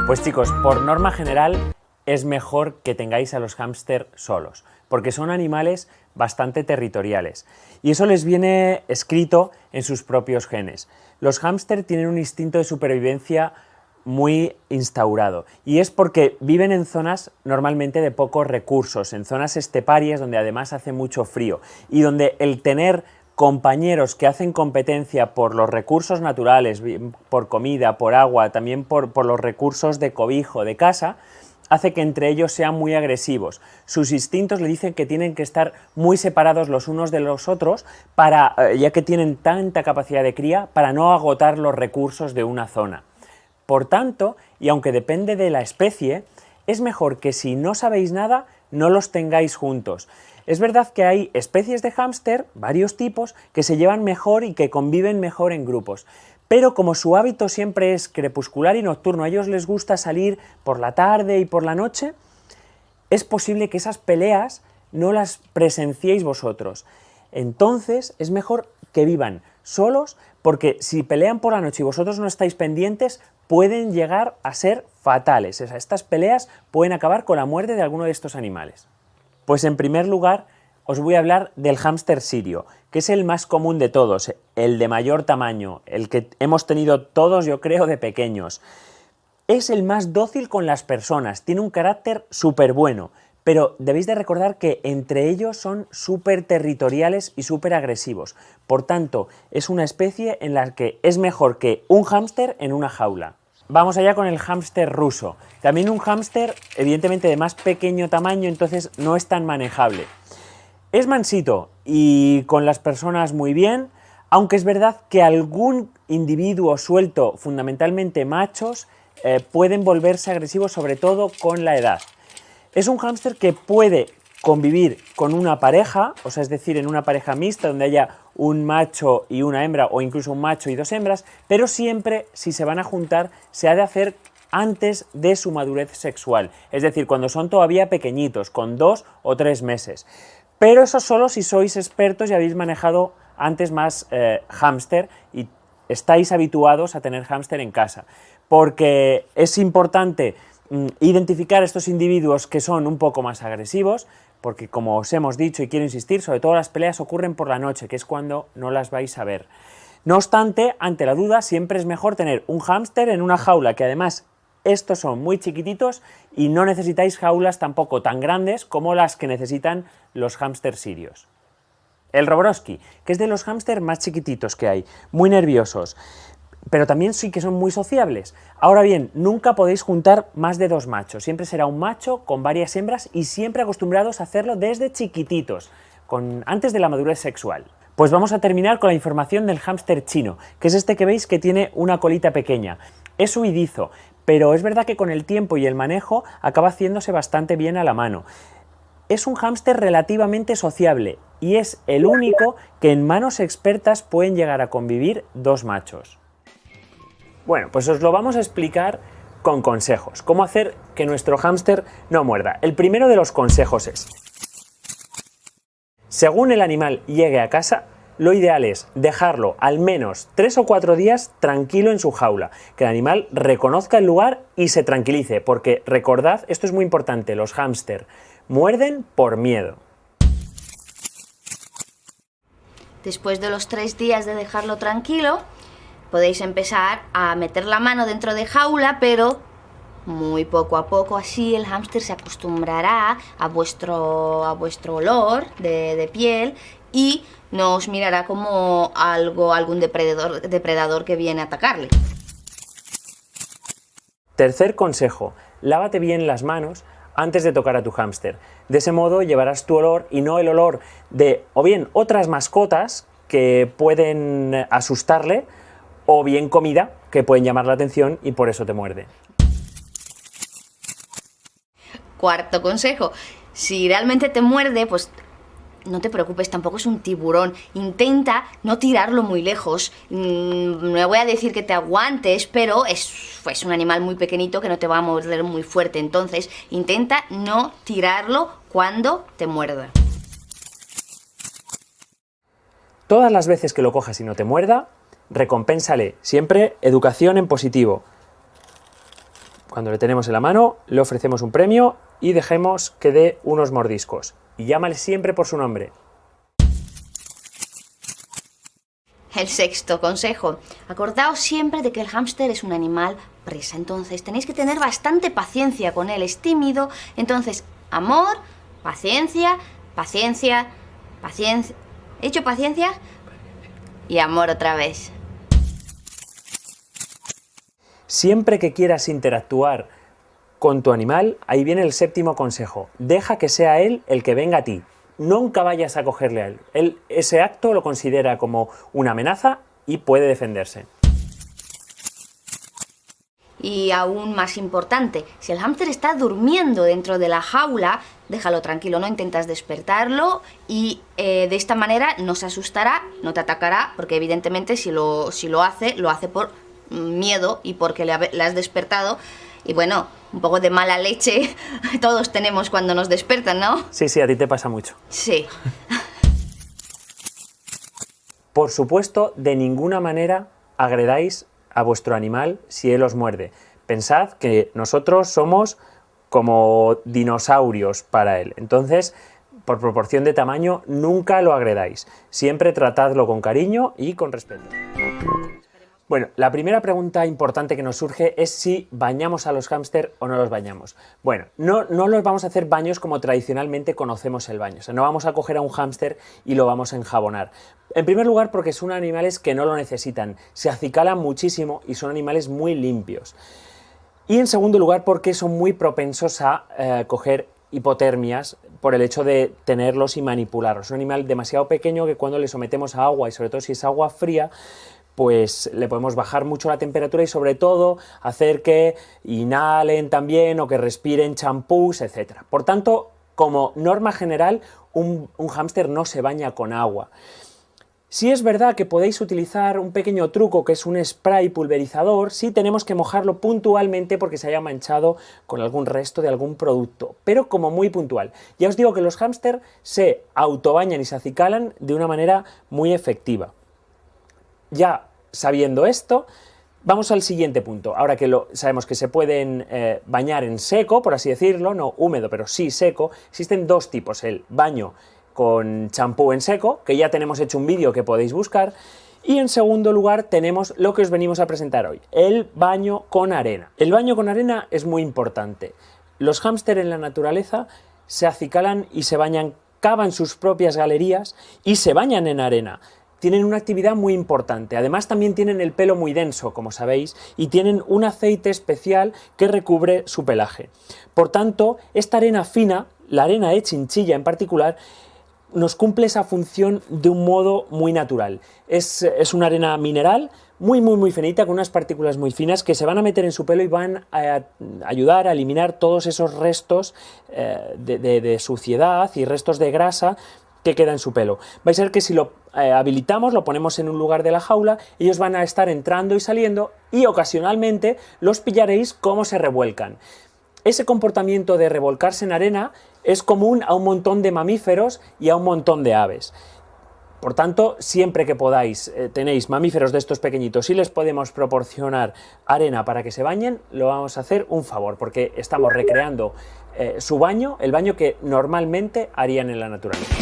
Pues chicos, por norma general es mejor que tengáis a los hámster solos, porque son animales bastante territoriales y eso les viene escrito en sus propios genes. Los hámster tienen un instinto de supervivencia muy instaurado y es porque viven en zonas normalmente de pocos recursos, en zonas esteparias donde además hace mucho frío y donde el tener compañeros que hacen competencia por los recursos naturales, por comida, por agua, también por los recursos de cobijo, de casa, hace que entre ellos sean muy agresivos. Sus instintos le dicen que tienen que estar muy separados los unos de los otros, ya que tienen tanta capacidad de cría, para no agotar los recursos de una zona. Por tanto, y aunque depende de la especie, es mejor que si no sabéis nada, no los tengáis juntos. Es verdad que hay especies de hámster, varios tipos, que se llevan mejor y que conviven mejor en grupos. Pero como su hábito siempre es crepuscular y nocturno, a ellos les gusta salir por la tarde y por la noche, es posible que esas peleas no las presenciéis vosotros. Entonces es mejor que vivan solos, porque si pelean por la noche y vosotros no estáis pendientes, pueden llegar a ser fatales. O sea, estas peleas pueden acabar con la muerte de alguno de estos animales. Pues en primer lugar os voy a hablar del hámster sirio, que es el más común de todos, el de mayor tamaño, el que hemos tenido todos, yo creo, de pequeños. Es el más dócil con las personas, tiene un carácter súper bueno, pero debéis de recordar que entre ellos son súper territoriales y súper agresivos. Por tanto, es una especie en la que es mejor que un hámster en una jaula. Vamos allá con el hámster ruso. También un hámster, evidentemente de más pequeño tamaño, entonces no es tan manejable. Es mansito y con las personas muy bien, aunque es verdad que algún individuo suelto, fundamentalmente machos, pueden volverse agresivos, sobre todo con la edad. Es un hámster que puede convivir con una pareja, o sea, es decir, en una pareja mixta donde haya un macho y una hembra o incluso un macho y dos hembras, pero siempre, si se van a juntar, se ha de hacer antes de su madurez sexual, es decir, cuando son todavía pequeñitos, con 2 o 3 meses. Pero eso solo si sois expertos y habéis manejado antes más hámster y estáis habituados a tener hámster en casa, porque es importante identificar estos individuos que son un poco más agresivos, porque como os hemos dicho y quiero insistir, sobre todo las peleas ocurren por la noche, que es cuando no las vais a ver. No obstante, ante la duda, siempre es mejor tener un hámster en una jaula, que además estos son muy chiquititos y no necesitáis jaulas tampoco tan grandes como las que necesitan los hámster sirios. El Roborovski, que es de los hámster más chiquititos que hay, muy nerviosos, pero también sí que son muy sociables. Ahora bien, nunca podéis juntar más de 2 machos, siempre será un macho con varias hembras y siempre acostumbrados a hacerlo desde chiquititos, antes de la madurez sexual. Pues vamos a terminar con la información del hámster chino, que es este que veis que tiene una colita pequeña. Es huidizo, pero es verdad que con el tiempo y el manejo acaba haciéndose bastante bien a la mano. Es un hámster relativamente sociable y es el único que en manos expertas pueden llegar a convivir 2 machos. Bueno, pues os lo vamos a explicar con consejos. Cómo hacer que nuestro hámster no muerda. El primero de los consejos es: según el animal llegue a casa, lo ideal es dejarlo al menos 3 o 4 días tranquilo en su jaula, que el animal reconozca el lugar y se tranquilice, porque recordad, esto es muy importante, los hámster muerden por miedo. Después de los 3 días de dejarlo tranquilo, podéis empezar a meter la mano dentro de jaula, pero muy poco a poco, así el hámster se acostumbrará a vuestro olor de piel y no os mirará como algún depredador que viene a atacarle. Tercer consejo: lávate bien las manos antes de tocar a tu hámster. De ese modo llevarás tu olor y no el olor de o bien otras mascotas que pueden asustarle o bien comida que pueden llamar la atención y por eso te muerde. Cuarto consejo: si realmente te muerde, pues no te preocupes, tampoco es un tiburón. Intenta no tirarlo muy lejos. No voy a decir que te aguantes, pero es un animal muy pequeñito que no te va a morder muy fuerte. Entonces, intenta no tirarlo cuando te muerda. Todas las veces que lo cojas y no te muerda, recompénsale. Siempre educación en positivo. Cuando le tenemos en la mano, le ofrecemos un premio y dejemos que dé unos mordiscos. Y llámale siempre por su nombre. El sexto consejo. Acordaos siempre de que el hámster es un animal presa. Entonces tenéis que tener bastante paciencia con él. Es tímido. Entonces, amor, paciencia, paciencia, paciencia. ¿He dicho paciencia? Y amor otra vez. Siempre que quieras interactuar con tu animal, ahí viene el séptimo consejo. Deja que sea él el que venga a ti. Nunca vayas a cogerle a él. Él ese acto lo considera como una amenaza y puede defenderse. Y aún más importante, si el hámster está durmiendo dentro de la jaula, déjalo tranquilo, no intentas despertarlo y de esta manera no se asustará, no te atacará, porque evidentemente si lo hace por miedo y porque le has despertado. Y bueno, un poco de mala leche todos tenemos cuando nos despiertan, ¿no? Sí, a ti te pasa mucho. Sí. Por supuesto, de ninguna manera agredáis a vuestro animal si él os muerde. Pensad que nosotros somos como dinosaurios para él. Entonces, por proporción de tamaño, nunca lo agredáis. Siempre tratadlo con cariño y con respeto. Bueno, la primera pregunta importante que nos surge es si bañamos a los hámster o no los bañamos. Bueno, no los vamos a hacer baños como tradicionalmente conocemos el baño. O sea, no vamos a coger a un hámster y lo vamos a enjabonar. En primer lugar, porque son animales que no lo necesitan. Se acicalan muchísimo y son animales muy limpios. Y en segundo lugar, porque son muy propensos a coger hipotermias por el hecho de tenerlos y manipularlos. Es un animal demasiado pequeño que cuando le sometemos a agua, y sobre todo si es agua fría, pues le podemos bajar mucho la temperatura y sobre todo hacer que inhalen también o que respiren champús, etc. Por tanto, como norma general, un hámster no se baña con agua. Sí es verdad que podéis utilizar un pequeño truco que es un spray pulverizador si tenemos que mojarlo puntualmente porque se haya manchado con algún resto de algún producto, pero como muy puntual. Ya os digo que los hámster se autobañan y se acicalan de una manera muy efectiva. Ya sabiendo esto, vamos al siguiente punto. Ahora que sabemos que se pueden bañar en seco, por así decirlo, no húmedo, pero sí seco, existen dos tipos, el baño con champú en seco, que ya tenemos hecho un vídeo que podéis buscar, y en segundo lugar tenemos lo que os venimos a presentar hoy, el baño con arena. El baño con arena es muy importante. Los hámster en la naturaleza se acicalan y se bañan, cavan sus propias galerías y se bañan en arena. Tienen una actividad muy importante, además también tienen el pelo muy denso, como sabéis, y tienen un aceite especial que recubre su pelaje. Por tanto, esta arena fina, la arena de chinchilla en particular, nos cumple esa función de un modo muy natural. Es una arena mineral muy finita, con unas partículas muy finas que se van a meter en su pelo y van a ayudar a eliminar todos esos restos de suciedad y restos de grasa que queda en su pelo. Vais a ver que si lo habilitamos, lo ponemos en un lugar de la jaula, ellos van a estar entrando y saliendo y ocasionalmente los pillaréis cómo se revuelcan. Ese comportamiento de revolcarse en arena es común a un montón de mamíferos y a un montón de aves. Por tanto, siempre que podáis, tenéis mamíferos de estos pequeñitos y les podemos proporcionar arena para que se bañen, lo vamos a hacer un favor, porque estamos recreando su baño, el baño que normalmente harían en la naturaleza.